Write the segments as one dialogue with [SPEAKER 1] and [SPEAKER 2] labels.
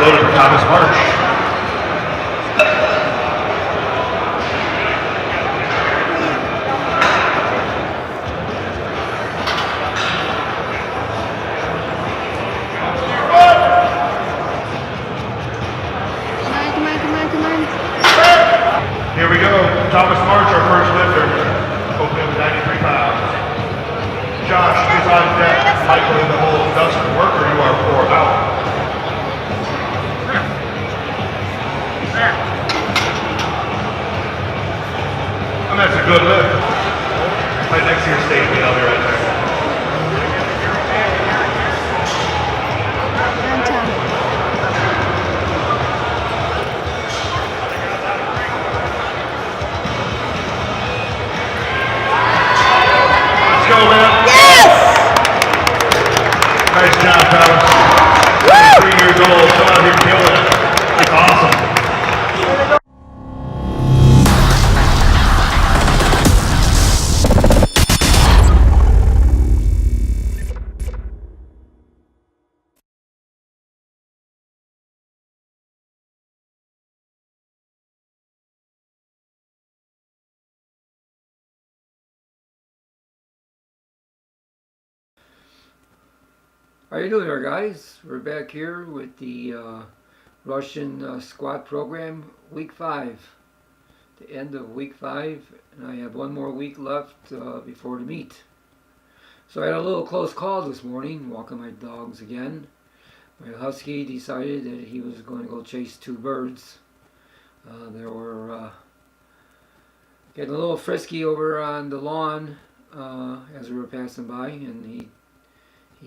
[SPEAKER 1] loaded for Thomas March. Here we go, Thomas March, our first lifter, opening with 93 pounds. Josh is on deck, Michael in the hole, Dustin Worker, you are 4 out. And that's a good lift. Right next to your safety, I'll be right there. Nice job, fellas. 3 years old, come out here killing it. That's awesome.
[SPEAKER 2] How you doing there, guys? We're back here with the Russian squat program, week 5. The end of week 5, and I have one more week left before the meet. So I had a little close call this morning, walking my dogs again. My husky decided that he was going to go chase 2 birds. They were getting a little frisky over on the lawn as we were passing by, and he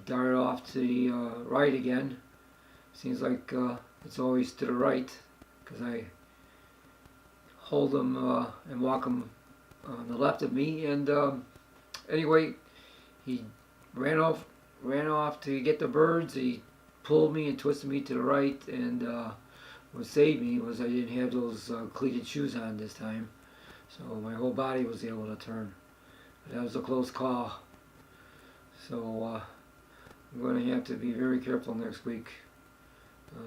[SPEAKER 2] darted off to the right again. Seems like it's always to the right because I hold him and walk him on the left of me. And anyway, he ran off to get the birds. He pulled me and twisted me to the right. And what saved me was I didn't have those cleated shoes on this time, so my whole body was able to turn. But that was a close call. So I'm going to have to be very careful next week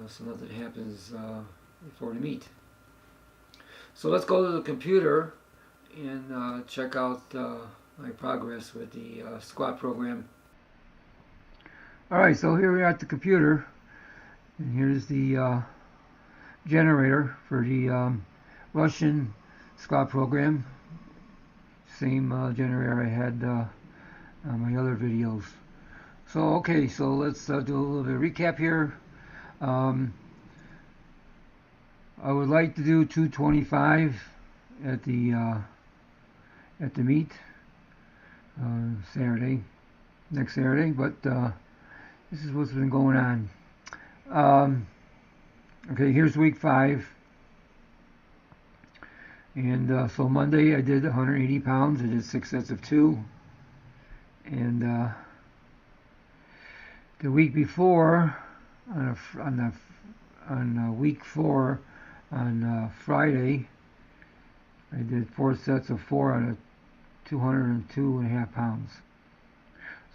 [SPEAKER 2] so nothing happens before the meet. So let's go to the computer and check out my progress with the squat program. Alright, so here we are at the computer, and here's the generator for the Russian squat program. Same generator I had on my other videos. So okay, so let's do a little bit of recap here. I would like to do 225 at the meet next Saturday, but this is what's been going on. Okay, here's week 5, and so Monday I did 180 pounds. I did 6 sets of 2, and the week before, on week 4, on Friday, I did 4 sets of 4 out of 202.5 pounds.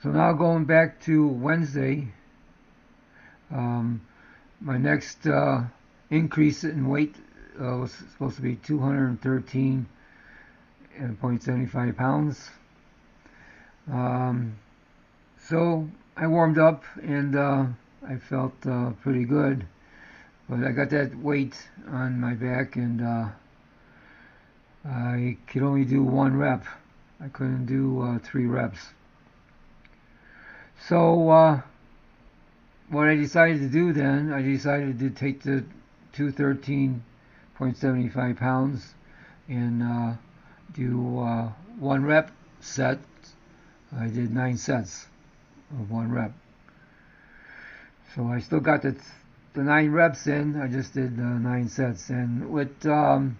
[SPEAKER 2] So now going back to Wednesday, my next increase in weight was supposed to be 213.75 pounds. So I warmed up and I felt pretty good, but I got that weight on my back and I could only do 1 rep. I couldn't do 3 reps. So what I decided to do then, I decided to take the 213.75 pounds and do 1 rep set. I did 9 sets of 1 rep. So I still got the 9 reps in. I just did 9 sets, and with some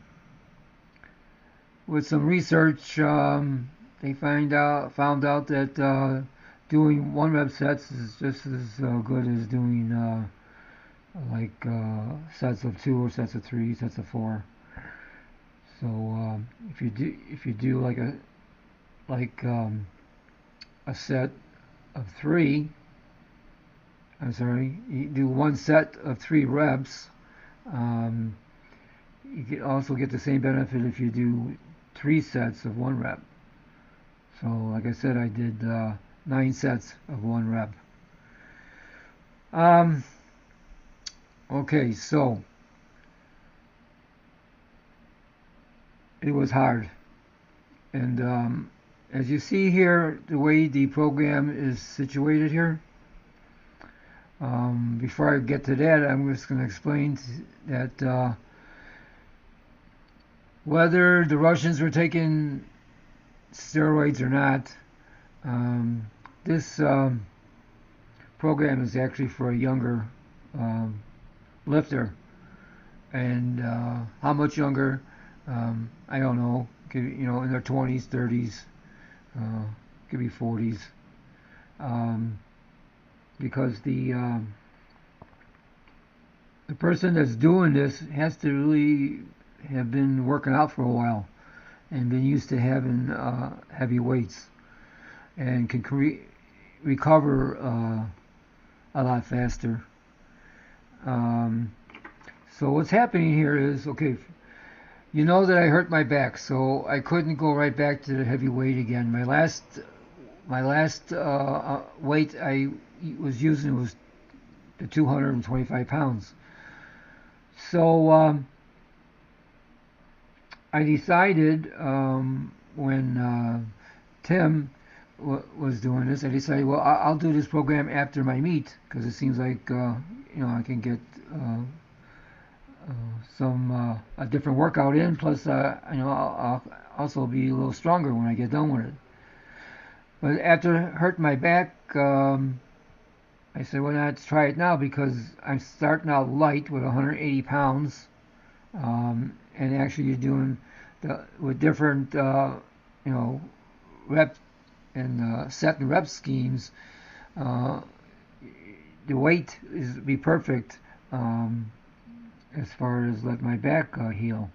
[SPEAKER 2] research, they found out that doing 1 rep sets is just as good as doing sets of 2 or sets of 3, sets of 4. So if you do like a set of 3, You do one set of 3 reps. You can also get the same benefit if you do 3 sets of 1 rep. So, like I said, I did 9 sets of 1 rep. Okay, so it was hard. And as you see here, the way the program is situated here, before I get to that, I'm just going to explain that whether the Russians were taking steroids or not, this program is actually for a younger lifter. And how much younger, I don't know. In their 20s, 30s, could be 40s. Because the person that's doing this has to really have been working out for a while and been used to having heavy weights and can recover a lot faster. So what's happening here is, okay, you know that I hurt my back, so I couldn't go right back to the heavy weight again. My last weight I was using was the 225 pounds. So I decided when Tim was doing this, I decided, well, I'll do this program after my meet because it seems like I can get a different workout in. Plus, I'll also be a little stronger when I get done with it. But after hurting my back, I said, well, let's try it now because I'm starting out light with 180 pounds. And actually you're doing with different, rep and set and rep schemes, the weight is be perfect as far as let my back heal.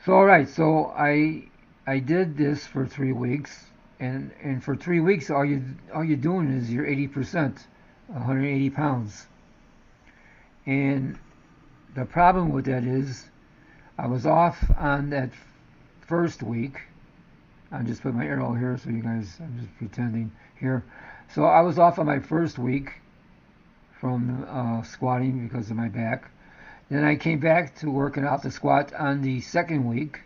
[SPEAKER 2] So alright, so I did this for 3 weeks, and for 3 weeks all you're doing is your 80%, 180 pounds. And the problem with that is I was off on that first week. I'll just put my arrow here so you guys, I'm just pretending here. So I was off on my first week from squatting because of my back. Then I came back to working out the squat on the second week.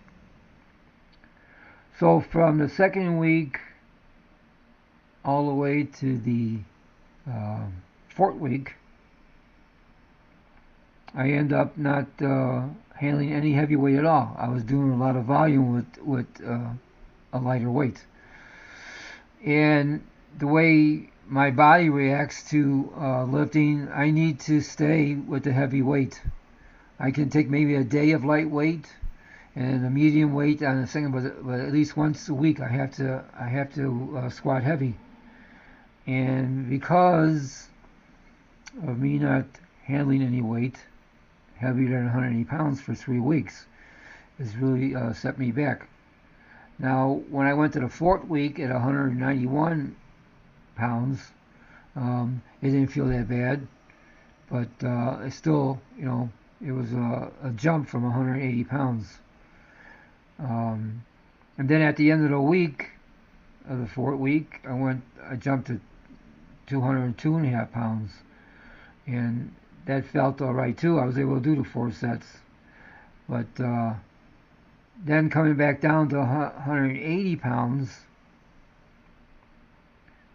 [SPEAKER 2] So from the second week all the way to the fourth week, I end up not handling any heavy weight at all. I was doing a lot of volume with a lighter weight. And the way my body reacts to lifting, I need to stay with the heavy weight. I can take maybe a day of light weight and a medium weight on the second, but at least once a week I have to squat heavy. And because of me not handling any weight heavier than 180 pounds for 3 weeks, it's really set me back. Now, when I went to the fourth week at 191 pounds, it didn't feel that bad, but it still, it was a jump from 180 pounds. And then at the end of the week, of the fourth week, I jumped to 202.5 pounds, and that felt all right too. I was able to do the 4 sets, but then coming back down to 180 pounds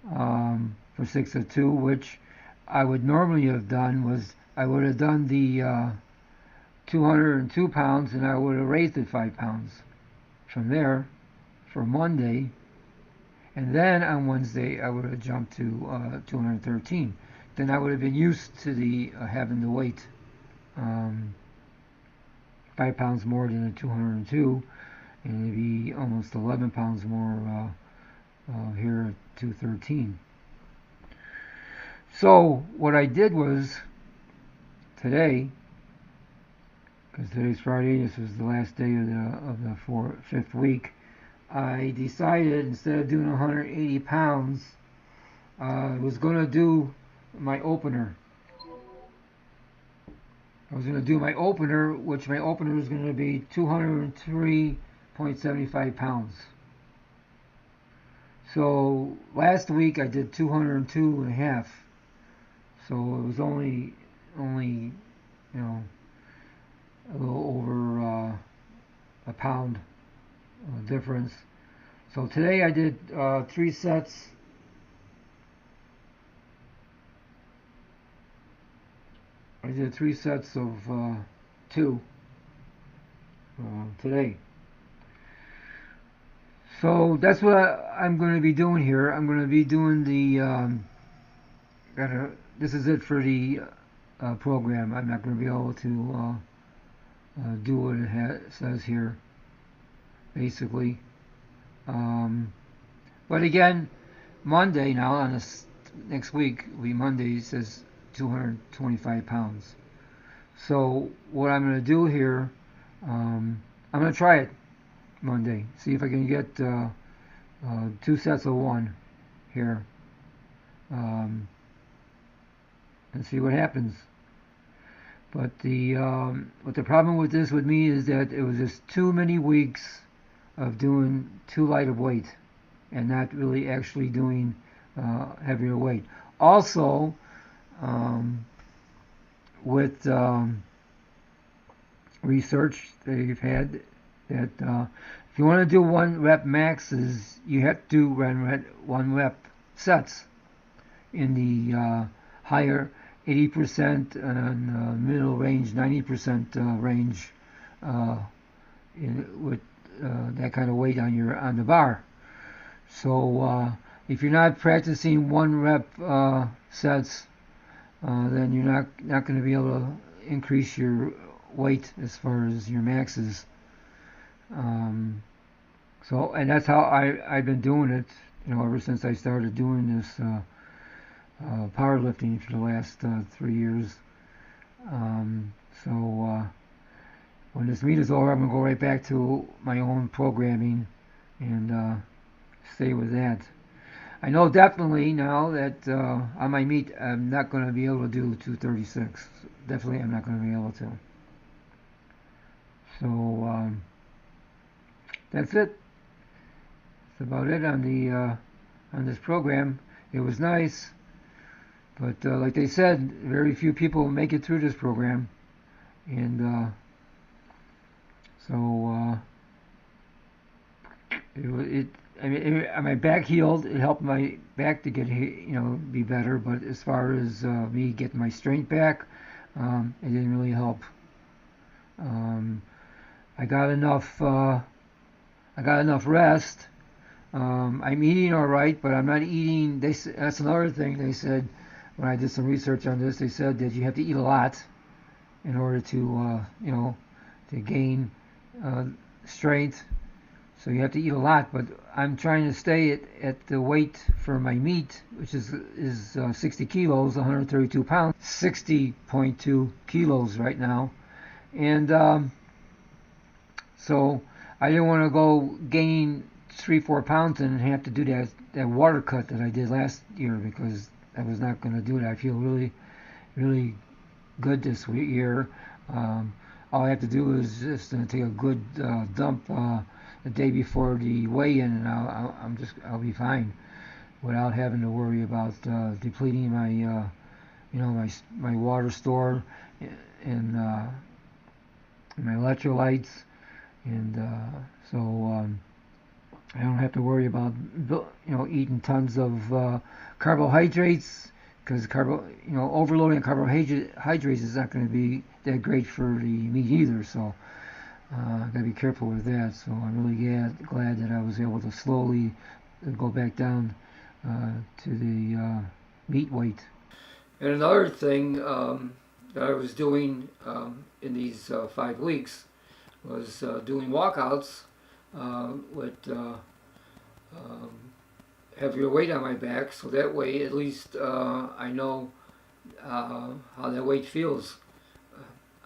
[SPEAKER 2] for 6 of 2, which I would normally have done was I would have done the 202 pounds and I would have raised it 5 pounds from there for Monday, and then on Wednesday I would have jumped to 213. Then I would have been used to the having the weight 5 pounds more than the 202, and it'd be almost 11 pounds more here at 213. So what I did was today, because today's Friday, this was the last day of the fifth week, I decided instead of doing 180 pounds, I was going to do my opener. I was going to do my opener, which my opener is going to be 203.75 pounds. So last week I did 202 and a half. So it was only a little over a pound difference. So today I did 3 sets. I did 3 sets of 2 today. So that's what I'm going to be doing here. I'm going to be doing the. This is it for the program. I'm not going to be able to do what it says here, basically. But again, Monday now on this next week, Monday says 225 pounds. So what I'm going to do here, I'm going to try it Monday. See if I can get 2 sets of 1 here, and see what happens. But the problem with this with me is that it was just too many weeks of doing too light of weight and not really actually doing heavier weight. Also, with research they've had that if you want to do 1 rep maxes, you have to do 1 rep sets in the higher 80% and middle range 90% range with that kind of weight on the bar. So if you're not practicing 1 rep sets, then you're not going to be able to increase your weight as far as your maxes. So, and that's how I've been doing it, ever since I started doing this powerlifting for the last 3 years. So when this meet is over, I'm going to go right back to my own programming and stay with that. I know definitely now that on my meet I'm not going to be able to do 236. Definitely I'm not going to be able to. So that's it. That's about it on the on this program. It was nice, but like they said, very few people make it through this program, and so I mean, my back healed. It helped my back to get be better. But as far as me getting my strength back, it didn't really help. I got enough rest. I'm eating all right, but I'm not eating. That's another thing they said when I did some research on this. They said that you have to eat a lot in order to to gain strength. So you have to eat a lot, but I'm trying to stay at the weight for my meat, which is 60 kilos, 132 pounds, 60.2 kilos right now. And so I didn't want to go gain 3-4 pounds and have to do that water cut that I did last year, because I was not going to do that. I feel really, really good this year. All I have to do is just take a good dump the day before the weigh-in, and I'll be fine without having to worry about depleting my my water store and my electrolytes, and so I don't have to worry about eating tons of carbohydrates, because overloading carbohydrates is not going to be that great for the meat either. So I've got to be careful with that. So I'm really glad that I was able to slowly go back down to the meat weight. And another thing that I was doing in these 5 weeks was doing walkouts with heavier weight on my back, so that way at least I know how that weight feels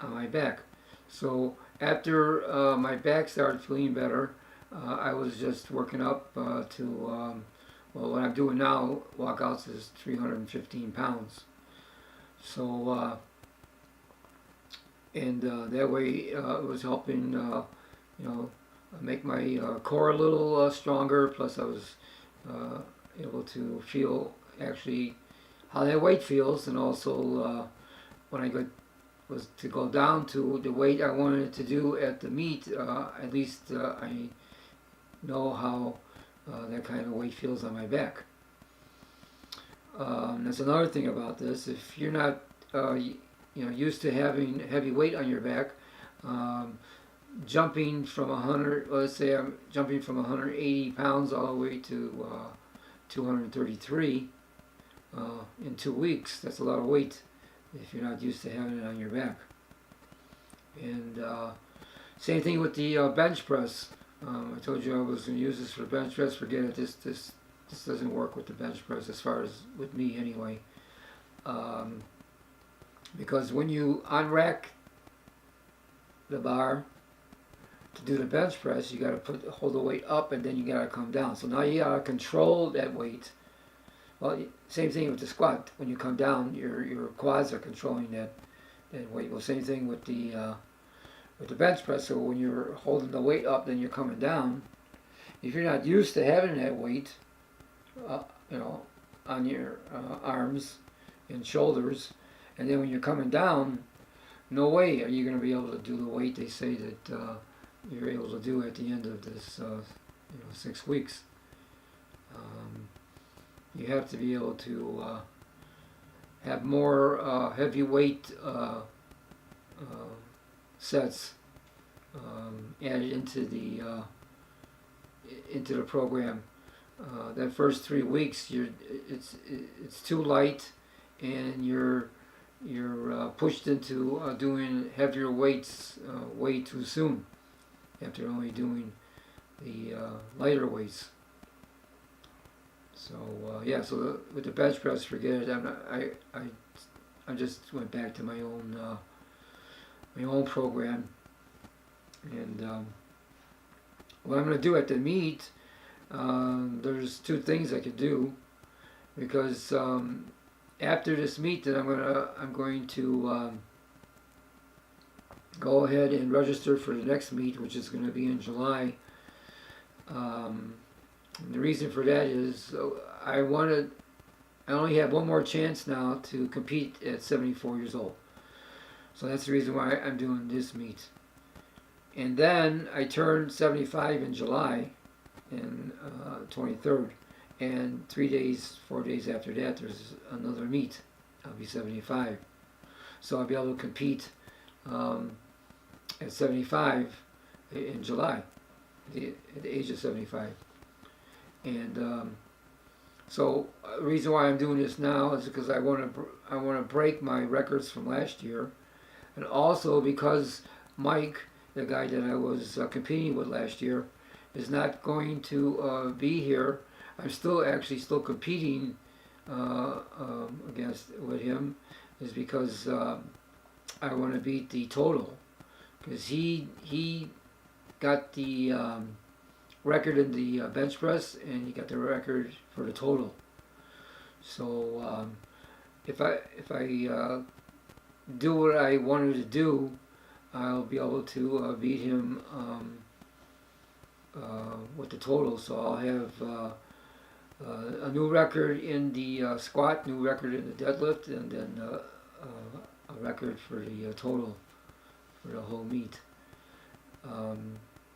[SPEAKER 2] on my back. So after my back started feeling better, I was just working up to well, what I'm doing now, walkouts, is 315 pounds. So that way it was helping, make my core a little stronger. Plus, I was able to feel actually how that weight feels, and also when I was to go down to the weight I wanted to do at the meet, at least I know how that kind of weight feels on my back. That's another thing about this. If you're not used to having heavy weight on your back, jumping from 100, let's say I'm jumping from 180 pounds all the way to 233 in 2 weeks, that's a lot of weight if you're not used to having it on your back. And same thing with the bench press. I told you I was going to use this for bench press. Forget it. This doesn't work with the bench press, as far as with me anyway. Because when you unrack the bar to do the bench press, you got to hold the weight up, and then you got to come down. So now you got to control that weight. Well, same thing with the squat. When you come down, your quads are controlling that weight. Well, same thing with the bench press. So when you're holding the weight up, then you're coming down. If you're not used to having that weight, on your arms and shoulders, and then when you're coming down, no way are you going to be able to do the weight they say that you're able to do at the end of this 6 weeks. You have to be able to have more heavyweight sets added into the program. That first 3 weeks, it's too light, and you're pushed into doing heavier weights way too soon, after only doing the lighter weights. So so with the bench press, forget it. I just went back to my own program, and what I'm going to do at the meet. There's 2 things I could do, because after this meet, that I'm going to go ahead and register for the next meet, which is going to be in July. And the reason for that is I only have one more chance now to compete at 74 years old. So that's the reason why I'm doing this meet. And then I turn 75 in July, and 23rd, and 4 days after that, there's another meet. I'll be 75, so I'll be able to compete at 75 in July, at the age of 75. And so the reason why I'm doing this now is because I want to break my records from last year, and also because Mike, the guy that I was competing with last year, is not going to be here. I'm still competing with him, is because I want to beat the total, because he got the record in the bench press, and he got the record for the total. So if I do what I wanted to do, I'll be able to beat him with the total. So I'll have a new record in the squat, new record in the deadlift, and then a record for the total for the whole meet.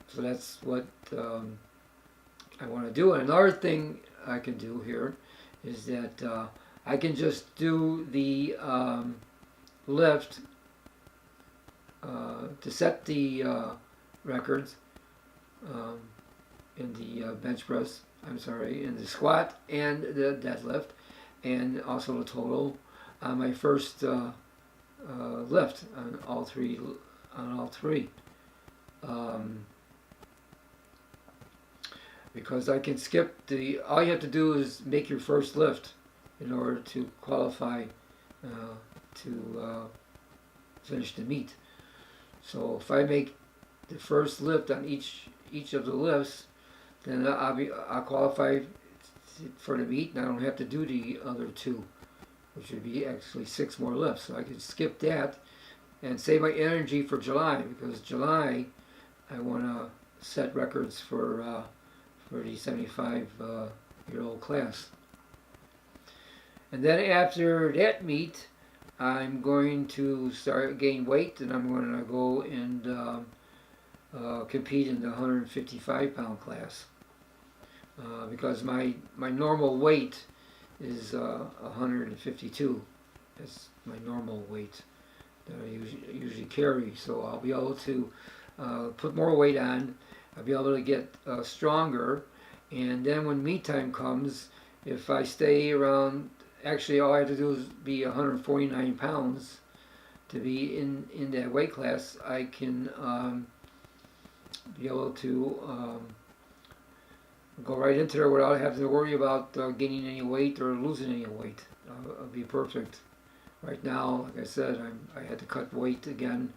[SPEAKER 2] So that's what I want to do. And another thing I can do here is that I can just do the lift to set the records in the bench press, in the squat and the deadlift, and also the total on my first lift on all three. Because I can skip all you have to do is make your first lift in order to qualify to finish the meet. So if I make the first lift on each of the lifts, then I'll qualify for the meet, and I don't have to do the other 2, which would be actually 6 more lifts. So I could skip that and save my energy for July, because July I want to set records for the 75-year-old class. And then after that meet, I'm going to start gain weight, and I'm going to go and compete in the 155-pound class, because my normal weight is 152. That's my normal weight that I usually carry. So I'll be able to put more weight on. I'll be able to get stronger, and then when meet time comes, if I stay around, actually all I have to do is be 149 pounds to be in that weight class. I can be able to go right into there without having to worry about gaining any weight or losing any weight. I'll be perfect. Right now, like I said, I had to cut weight again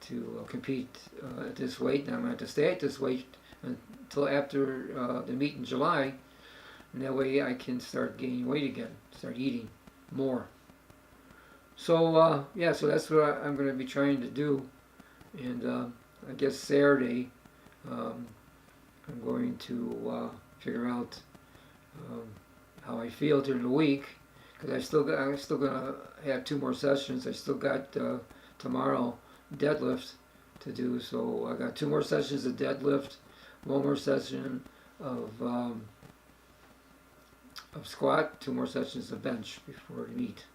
[SPEAKER 2] to compete at this weight, and I'm going to have to stay at this weight until after the meet in July, and that way I can start gaining weight again, start eating more. So yeah, so that's what I'm going to be trying to do, and I guess Saturday I'm going to figure out how I feel during the week, because I'm still gonna have 2 more sessions. I still got tomorrow deadlift to do, so I got 2 more sessions of deadlift, 1 more session of squat, 2 more sessions of bench before the meet.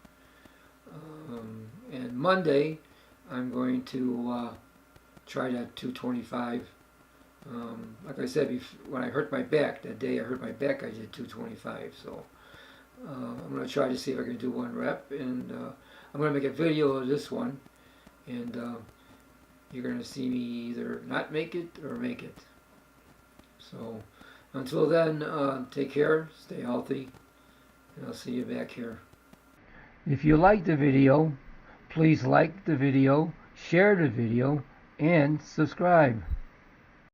[SPEAKER 2] And Monday I'm going to try that 225. Like I said, when I hurt my back, that day I hurt my back, I did 225. So I'm going to try to see if I can do 1 rep, and I'm going to make a video of this one, and you're going to see me either not make it or make it. So until then, take care, stay healthy, and I'll see you back here. If you like the video, please like the video, share the video, and subscribe.